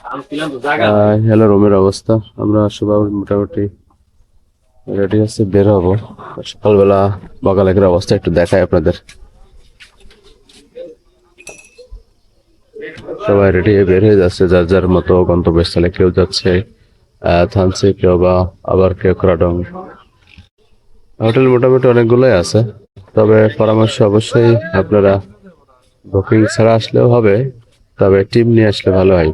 Hello, রুমের অবস্থা। আমরা সবাই মোটামুটি রেডি আছি, বের হবো সকালবেলা। বগালেকের অবস্থা একটু দেখাই আপনাদের। সবাই রেডি হয়ে বের হয়ে যাচ্ছে যার যার মতো গন্তব্যস্থলে। কেউ যাচ্ছে থানচি, কেউ বা আবার কেউ ক্রাডং। হোটেল মোটামুটি অনেকগুলোই আছে, তবে পরামর্শ অবশ্যই আপনারা বুকিং ছাড়া আসলেও হবে, তবে টিম নিয়ে আসলে ভালো হয়।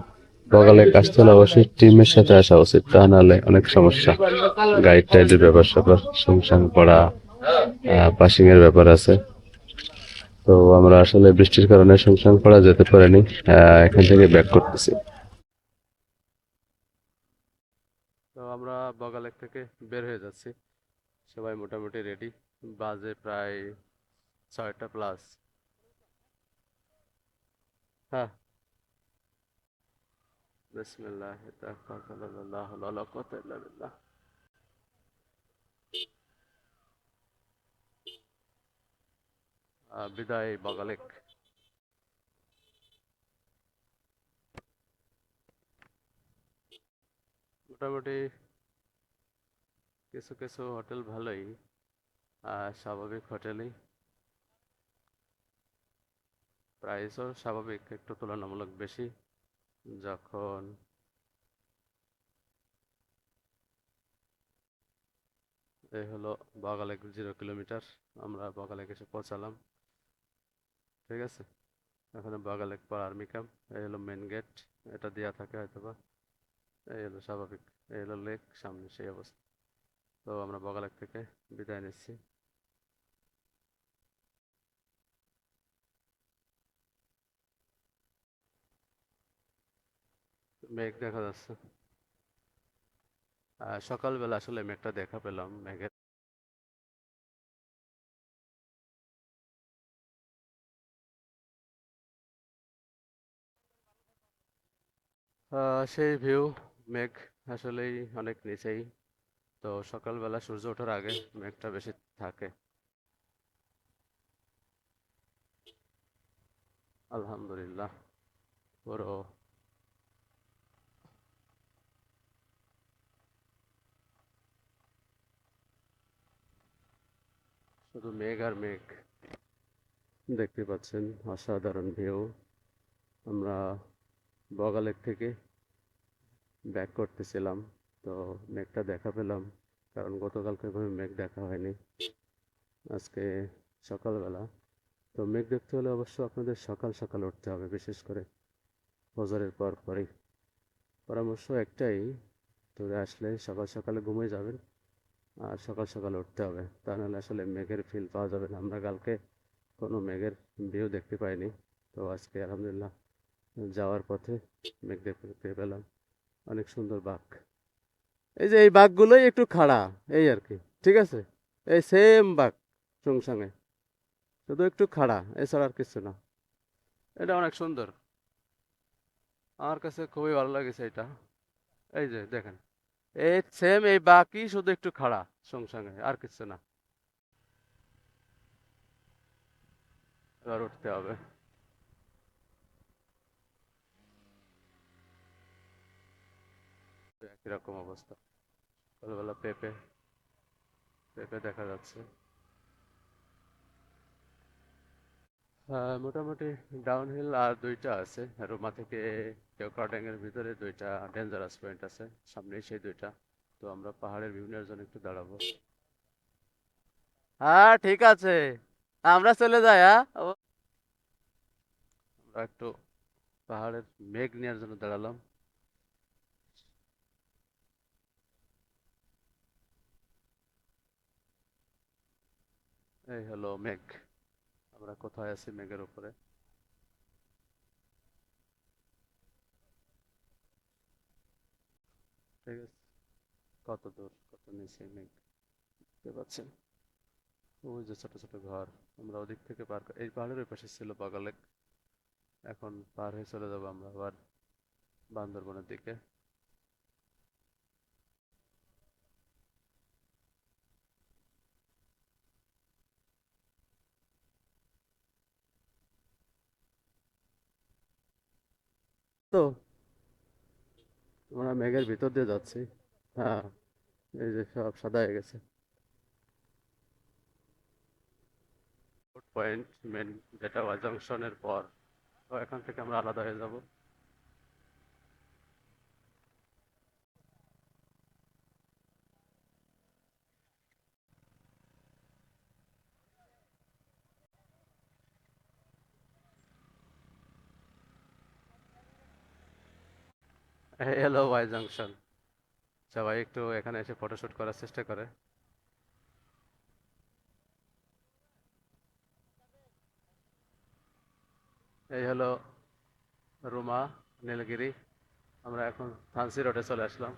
বগালে আসতে হলে অবশ্যই টিমের সাথে আসা উচিত, তা নাহলে অনেক সমস্যা। গাইড টাইডের ব্যাপার স্যাপার, সংসাং পড়া, পাসিং এর ব্যাপার আছে। তো আমরা আসলে বৃষ্টির কারণে সংসাং পড়া যেতে পারিনি, এখান থেকে ব্যাক করতেছি। তো আমরা বগালেক থেকে বের হয়ে যাচ্ছি, সবাই মোটামুটি রেডি। বাজে প্রায় 6টা প্লাস। হ্যাঁ, বিসমিল্লাহ তাওয়াক্কালতুল্লাহ লা কুওয়াতা ইল্লা বিল্লাহ। বিদায় বগালেক। মোটামুটি কিছু কিছু হোটেল ভালোই, স্বাভাবিক হোটেলই। প্রাইসও স্বাভাবিক, একটু তুলনামূলক বেশি। যখন এই হলো বগালেক 0 কিলোমিটার, আমরা বগালেক এসে পৌঁছালাম। ঠিক আছে, এখানে বগালেক পর আর্মি ক্যাম্প। এই হলো মেন গেট, এটা দেওয়া থাকে হয়তোবা। এই হলো স্বাভাবিক, এই হলো লেক, সামনে সেই অবস্থা। তো আমরা বগালেক থেকে বিদায় নিচ্ছি। মেঘ দেখা যাচ্ছে। সকালবেলা আসলে মেঘটা দেখা পেলাম, মেঘের সেই ভিউ। মেঘ আসলেই অনেক নিচেই, তো সকালবেলা সূর্য ওঠার আগে মেঘটা বেশি থাকে। আলহামদুলিল্লাহ। পুরো শুধু মেঘ আর মেঘ, দেখতে পাচ্ছেন অসাধারণ ভিউ। আমরা বগালেক থেকে ব্যাক করতেছিলাম, তো মেঘটা দেখা পেলাম, কারণ গতকালকে ওইভাবে মেঘ দেখা হয়নি। আজকে সকালবেলা, তো মেঘ দেখতে হলে অবশ্য আপনাদের সকাল সকাল উঠতে হবে, বিশেষ করে ফজরের পর পরই। পরামর্শ একটাই, তোরা আসলে সকাল সকালে ঘুমিয়ে যাবেন, আর সকাল সকাল উঠতে হবে, তা নাহলে আসলে মেঘের ফিল পাওয়া যাবে না। আমরা কালকে কোনো মেঘের ভিউ দেখতে পাইনি, তো আজকে আলহামদুলিল্লাহ যাওয়ার পথে মেঘ দেখতে পেলাম। অনেক সুন্দর বাঘ, এই যে এই বাঘগুলোই একটু খাড়া, এই আর কি। ঠিক আছে, এই সেম বাঘ সঙ্গে, শুধু একটু খাড়া, এছাড়া আর কিছু না। এটা অনেক সুন্দর, আমার কাছে খুবই ভালো লাগেছে এটা। এই যে দেখেন, এই সেম এই বাঘই, শুধু একটু খাড়া সঙ্গে, আর কিছু না। এবার উঠতে হবে। একই রকম অবস্থা। সকালবেলা পেঁপে পেঁপে দেখা যাচ্ছে। মোটামুটি ডাউনহিল আর দুইটা আছে রোমা থেকে কেওক্রাড্যাং এর ভিতরে, দুইটা ডেঞ্জারাস পয়েন্ট আছে সামনেই, সেই দুইটা। তো আমরা পাহাড়ের বিভিন্ন জন্য একটু দাঁড়াবো। হ্যাঁ ঠিক আছে, আমরা চলে যাই। হ্যাঁ আমরা একটু পাহাড়ের মেঘ নেওয়ার জন্য দাঁড়ালাম। এই হলো মেঘ, আমরা কোথায় আছি মেঘের উপরে। ঠিক আছে, কত দূর, কত নিচে মেঘ দেখতে পাচ্ছেন। ওই যে ছোট ছোট ঘর, আমরা ওদিক থেকে এই পাহাড়ের ওই পাশে ছিল বাগালেক, এখন পার হয়ে চলে যাবো আমরা আবার বান্দরবনের দিকে। তো মেঘের ভিতর দিয়ে যাচ্ছি। হ্যাঁ, এই যে সব সাদা হয়ে গেছে। পয়েন্ট মেন, যেটা ওয়াই জংশনের পর, তো এখান থেকে আমরা আলাদা হয়ে যাব। এই হলো ওয়াই জংশন। সবাই একটু এখানে এসে ফটোশুট করার চেষ্টা করে। এই হলো রুমা, নীলগিরি। আমরা এখন থানসি রোডে চলে আসলাম।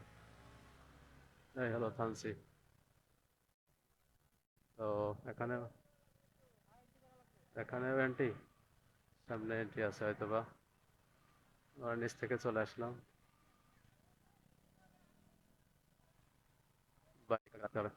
এই হলো থানসি। তো এখানে এখানেও এন্ট্রি, সামনে এন্ট্রি আছে হয়তোবা। আমরা নিচ থেকে চলে আসলাম। বাইক রাখতে হবে।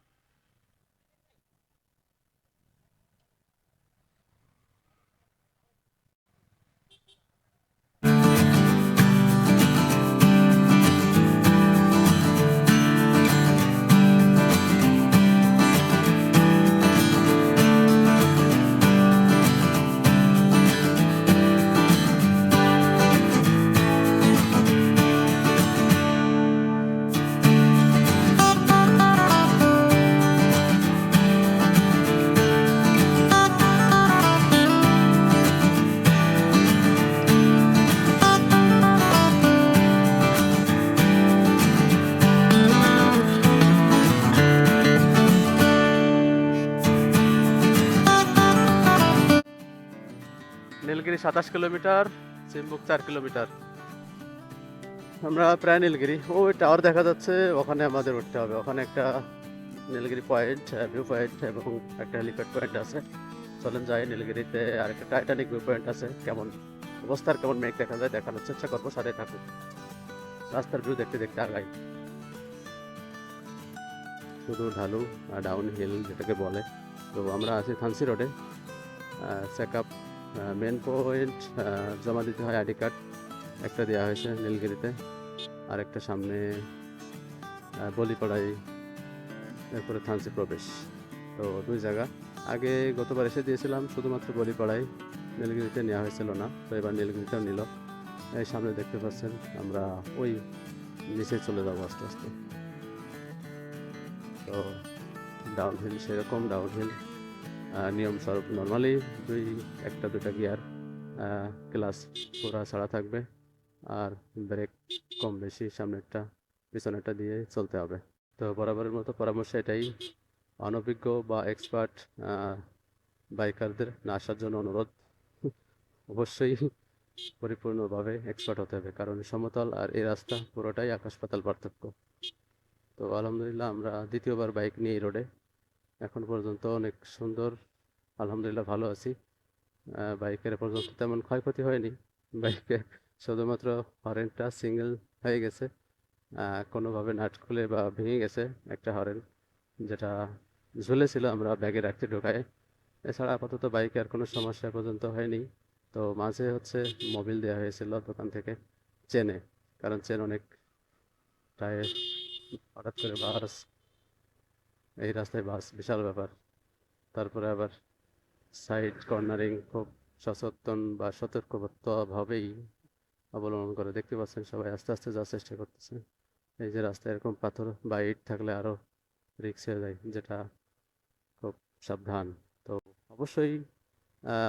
Nilgiri 27 kilometre, Chimbuk 4 kilometre. আমরা প্রায় নীলগিরি, ওই টাওয়ার দেখা যাচ্ছে, ওখানে আমাদের উঠতে হবে। ওখানে একটা নীলগিরি পয়েন্ট, ভিউ পয়েন্ট এবং একটা হেলিপ্যাড পয়েন্ট আছে। চলেন যাই নীলগিরিতে। আর একটা টাইটানিক ভিউ পয়েন্ট আছে। কেমন অবস্থার, কেমন মেঘ দেখা যায় দেখানোর চেষ্টা করবো, সাথে থাকুন। রাস্তার ভিউ দেখতে দেখতে আগাই। শুধু ঢালু ডাউন হিল যেটাকে বলে। তো আমরা আছি থানসি রোডে। চেক আপ মেন পয়েন্ট, জমা দিতে হয় আইডি কার্ড। একটা দেওয়া হয়েছে নীলগিরিতে, আর একটা সামনে বলিপাড়ায়, এরপরে থানসি প্রবেশ। তো দুই জায়গা। আগে গতবার এসে দিয়েছিলাম শুধুমাত্র বলিপাড়ায়, নীলগিরিতে নেওয়া হয়েছিল না। তো এবার নীলগিরিতেও নিল। এই সামনে দেখতে পাচ্ছেন, আমরা ওই নিচে চলে যাবো আস্তে আস্তে। তো ডাউন হিল, সেরকম ডাউন হিল নিয়ম স্বরূপ নর্মালি একটা দুটা গিয়ার ক্লাস পুরা ছাড়া থাকবে, আর ব্রেক কম বেশি সামনেরটা পিছনেরটা দিয়ে চলতে হবে। তো বরাবরের মতো পরামর্শ এটাই, অনভিজ্ঞ বা এক্সপার্ট বাইকারদের না আসার জন্য অনুরোধ। অবশ্যই পরিপূর্ণভাবে এক্সপার্ট হতে হবে, কারণ সমতল আর এই রাস্তা পুরোটাই আকাশ পাতাল পার্থক্য। তো আলহামদুলিল্লাহ আমরা দ্বিতীয়বার বাইক নিয়ে এই রোডে। এখন পর্যন্ত অনেক সুন্দর, আলহামদুলিল্লাহ ভালো আছি। বাইকের পর্যন্ত তেমন ক্ষয়ক্ষতি হয়নি। বাইকে শুধুমাত্র হরেনটা সিঙ্গেল হয়ে গেছে, কোনোভাবে নাট খুলে বা ভেঙে গেছে একটা হরেন, যেটা ঝুলেছিল, আমরা ব্যাগে রাখতে ঢোকায়। এছাড়া আপাতত বাইকে আর কোনো সমস্যা পর্যন্ত হয়নি। তো মাঝে হচ্ছে মোবিল দেওয়া হয়েছিল দোকান থেকে, চেনে, কারণ চেন অনেক টায়ার, হঠাৎ করে বাস, এই রাস্তায় বাস বিশাল ব্যাপার। তারপরে আবার সাইড কর্নারিং খুব সচেতন বা সতর্কভাবেই অবলম্বন করে। দেখতে পাচ্ছেন সবাই আস্তে আস্তে যাওয়ার চেষ্টা করতেছে। এই যে রাস্তায় এরকম পাথর বা ইট থাকলে আরও রিস্ক হয়ে যায়, যেটা খুব সাবধান। তো অবশ্যই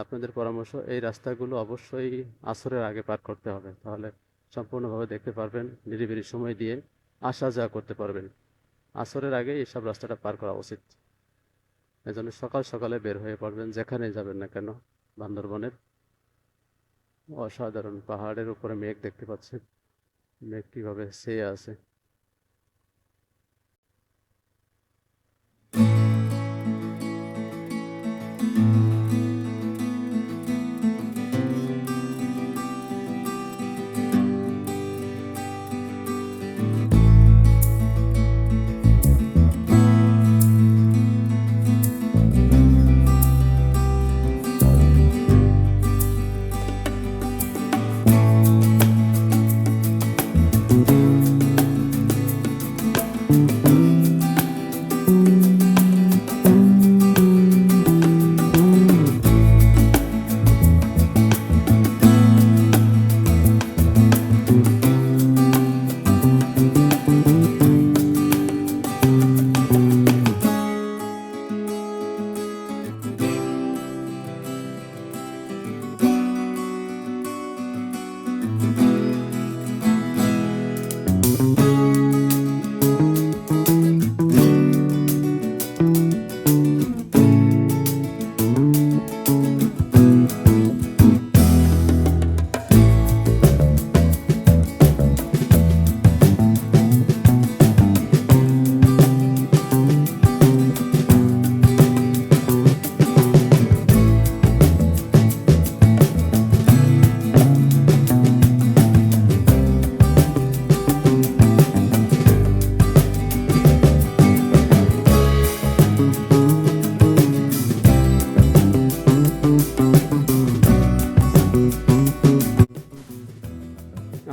আপনাদের পরামর্শ, এই রাস্তাগুলো অবশ্যই আসরের আগে পার করতে হবে, তাহলে সম্পূর্ণভাবে দেখতে পারবেন, নিরিবিলি সময় দিয়ে আসা যাওয়া করতে পারবেন। আসরের আগে এইসব রাস্তাটা পার করা উচিত। এজন্য সকাল সকালে বের হয়ে পড়বেন, যেখানে যাবেন না কেন। বান্দরবনের অসাধারণ পাহাড়ের উপরে মেঘ দেখতে পাচ্ছেন, মেঘ কিভাবে ছেয়ে আছে।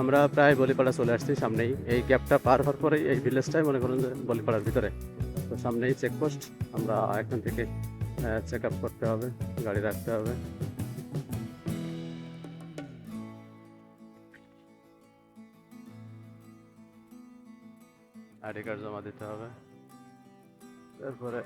আমরা প্রায় বলিপাড়া চলে আসছি, সামনেই এই গ্যাপটা পার হওয়ার পরেই এই ভিলেজটাই মনে করুন যে বলিপাড়ার ভিতরে। তো সামনেই চেকপোস্ট, আমরা এখান থেকে চেক আপ করতে হবে, গাড়ি রাখতে হবে। আইডি কার্ড জমা দিতে হবে, তারপরে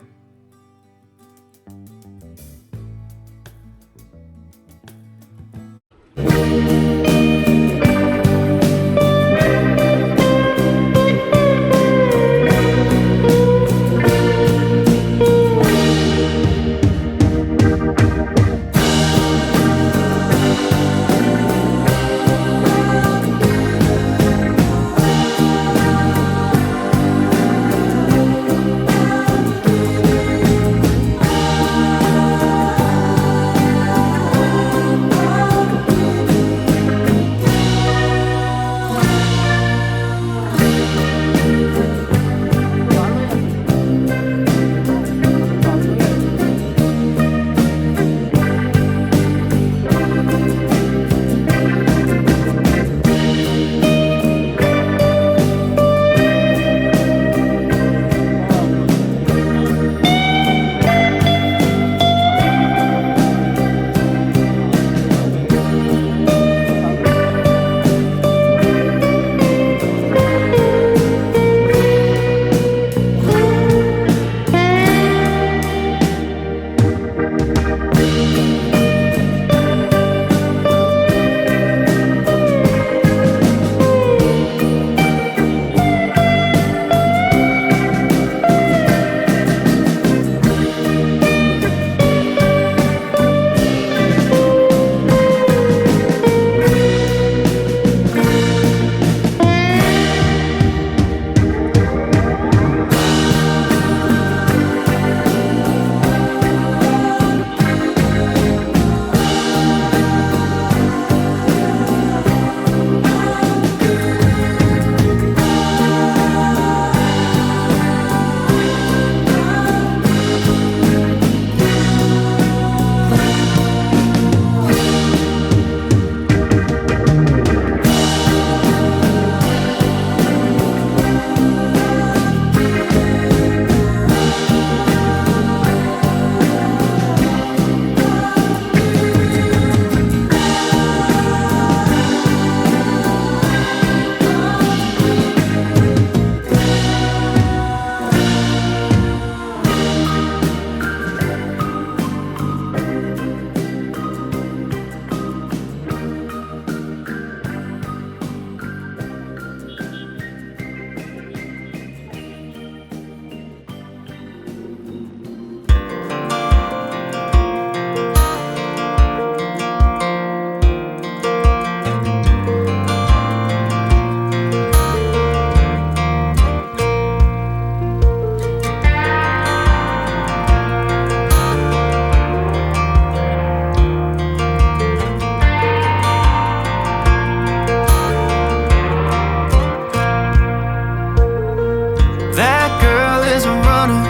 That girl is a runner,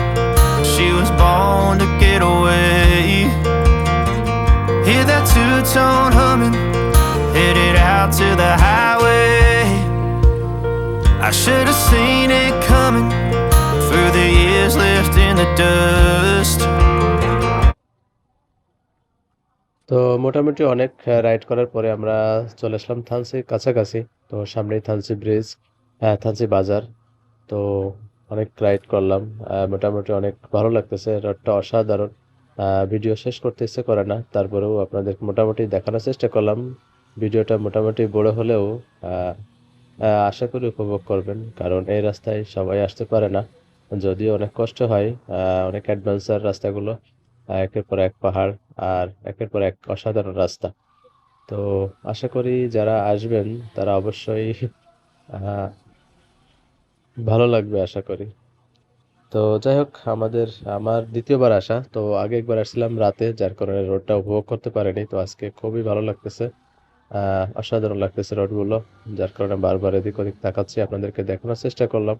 she was born to get away. Hear that two-tone humming, headed out to the highway. I should have seen it coming through the years left in the dust. তো মোটামুটি অনেক ride করার পরে আমরা চলে আসলাম থানচির কাছাকাছি। তো সামনেই থানচি ব্রিজ, থানচি বাজার। তো অনেক রাইড করলাম, মোটামুটি অনেক ভালো লাগতেছে, রোডটা অসাধারণ। ভিডিও শেষ করতে ইচ্ছে করে না, তারপরেও আপনাদের মোটামুটি দেখানোর চেষ্টা করলাম। ভিডিওটা মোটামুটি বড় হলেও আশা করি উপভোগ করবেন, কারণ এই রাস্তায় সবাই আসতে পারে না, যদিও অনেক কষ্ট হয়। অনেক অ্যাডভেঞ্চার রাস্তাগুলো, একের পর এক পাহাড় আর একের পর এক অসাধারণ রাস্তা। তো আশা করি যারা আসবেন তারা অবশ্যই আহ, ভালো লাগবে আশা করি। তো যাই হোক, আমার দ্বিতীয়বার আসা। তো আগে একবার আসছিলাম রাতে, যার কারণে রোডটা উপভোগ করতে পারিনি। তো আজকে খুবই ভালো লাগতেছে, অসাধারণ লাগতেছে রোডগুলো, যার কারণে বারবার এদিক ওদিক তাকাচ্ছি, আপনাদেরকে দেখানোর চেষ্টা করলাম।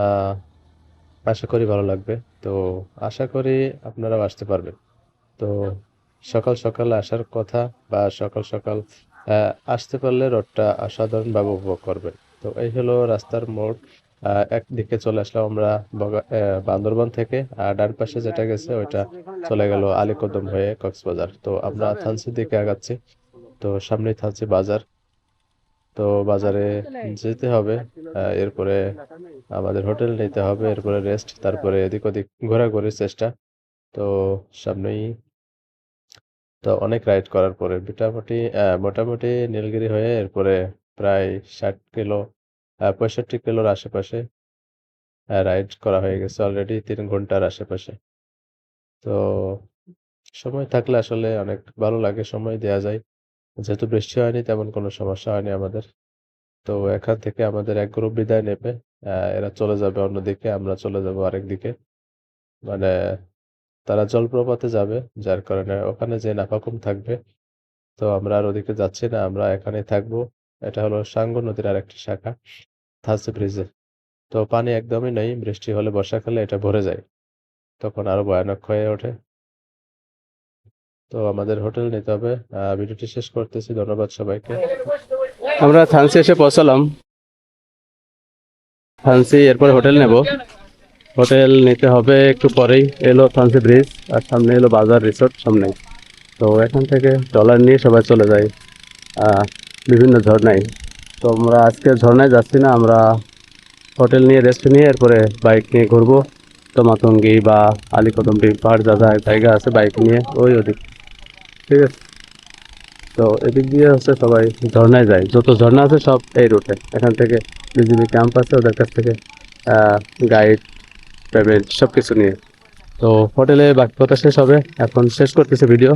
আহ আশা করি ভালো লাগবে। তো আশা করি আপনারাও আসতে পারবেন। তো সকাল সকাল আসার কথা, বা সকাল সকাল আসতে পারলে রোডটা অসাধারণভাবে উপভোগ করবেন। তো এই হলো রাস্তার মোড়। একদিকে চলে আসলাম আমরা বান্দরবান থেকে, আর ডান পাশে যেটা গেছে ওইটা চলে গেল আলীকদম হয়ে কক্সবাজার। তো আমরা থানচির দিকে আগাচ্ছি। তো সামনেই থানচি বাজার। তো বাজারে যেতে হবে, এরপরে আমাদের হোটেল নিতে হবে, এরপরে রেস্ট, তারপরে এদিক ওদিক ঘোরাঘুরির চেষ্টা। তো সামনেই, তো অনেক রাইড করার পরে মোটামুটি নীলগিরি হয়ে এরপরে প্রায় 60 কিলো 65 কিলোর আশেপাশে রাইড করা হয়ে গেছে অলরেডি, 3 ঘন্টার আশেপাশে। তো সময় থাকলে আসলে অনেক ভালো লাগে, সময় দেয়া যায়। যেহেতু বৃষ্টি হয়নি তেমন কোনো সমস্যা হয়নি আমাদের। তো এখান থেকে আমাদের এক গ্রুপ বিদায় নেবে। এরা চলে যাবে অন্যদিকে, আমরা চলে যাব আরেক দিকে। মানে তারা জলপ্রপাতে যাবে, যার কারণে ওখানে যে নাফাকুম থাকবে। তো আমরা আর ওদিকে যাচ্ছি না, আমরা এখানেই থাকবো। এটা হলো সাঙ্গু নদীর আরেকটি শাখা, থানচি ব্রিজে। তো পানি একদমই নেই, বৃষ্টি হলে বর্ষাকালে এটা ভরে যায়, তখন আরো ভয়ানক হয়ে ওঠে। তো আমাদের হোটেল নিতে হবে। ভিডিওটি শেষ করতেছি, ধন্যবাদ সবাইকে। আমরা থানচি এসে পৌঁছালাম। থানচি এরপরে হোটেল নেব। হোটেল নিতে হবে একটু পরেই। এলো থানচি ব্রিজ, আর সামনে এলো বাজার রিসোর্ট সামনে। তো এখান থেকে ট্রলার নিয়ে সবাই চলে যায় বিভিন্ন ঝর্ণায়। তো আমরা আজকে ঝর্ণায় যাচ্ছি না, আমরা হোটেল নিয়ে রেস্ট নিয়ে এরপরে বাইক নিয়ে ঘুরবো। তো মাতঙ্গি বা আলীকদম পাহাড় যা যা জায়গা আছে বাইক নিয়ে ওই ওদিক, ঠিক আছে। তো এদিক দিয়ে হচ্ছে সবাই ঝর্ণায় যায়, যত ঝর্ণা আছে সব এই রুটে। এখান থেকে বিজিবি ক্যাম্প আছে, ওদের কাছ থেকে গাইড, পেমেন্ট সব কিছু নিয়ে। তো হোটেলে বাকি কথা শেষ হবে, এখন শেষ করতেছে ভিডিও।